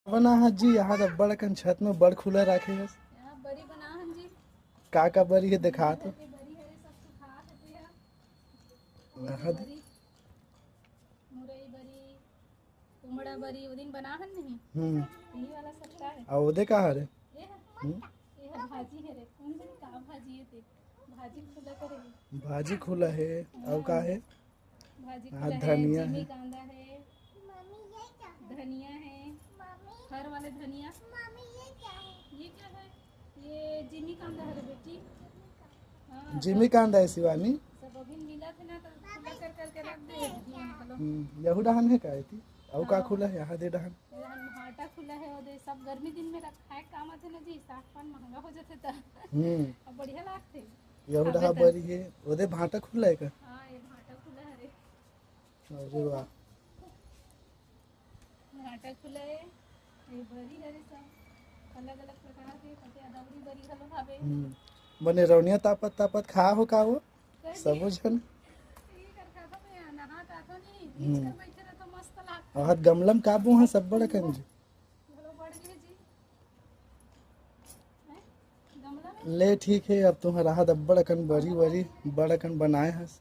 बना है जी यहाँ तो बड़ कन छत में बड़ खुला रखे है। यहाँ बड़ी बना हन जी। का बड़ी है दिखा तो के बड़ी है सब सुखा देते हैं। यहाँ दे। बड़ी मुरई बड़ी कुमड़ा बड़ी वो दिन बना हन नहीं। यही वाला सट्टा है। और ओदे का है रे? ये है ये भाजी है रे। कौन सी का भाजी है ते भाजी खुला करे। भाजी खुला है और का है? भाजी हाँ, खुला है धनिया जिमी है। कांदा है धनिया है हर वाले धनिया। ये क्या है? ये जिमी कांदा है रे बेटी। हाँ जिमी कांदा है शिवानी। सब अभी मिला थे ना तो खुला कर करके रख दे चलो। यहू डहान है का थी और का हाँ। खुला है यहाँ दे डहान। भाटा खुला है और सब गर्मी दिन में रखा है काम आते ना जी साग पान महंगा हो जाते तो अब बढ़िया लागते। यहू डहा बड़ी है ओदे भाटा खुला है का? हाँ ये भाटा खुला है रे। अरे वाह भाटा खुला है ये बड़ी है रे सब अलग अलग प्रकार के कते अदौरी बड़ी हलो भावे। बने रौनिया तापत तापत खा हो का वो सब जन ये कर खा तो मैं नहा का तो नहीं बीच कर बैठे रहे तो मस्त लागता। और गमलम काबू है सब बड़ा कंज चलो बढ़ गए जी। गमला में ले ठीक है अब तुम्हारा हाथ बड़ा कन बड़ी बड़ी बड़ा कन बनाए हस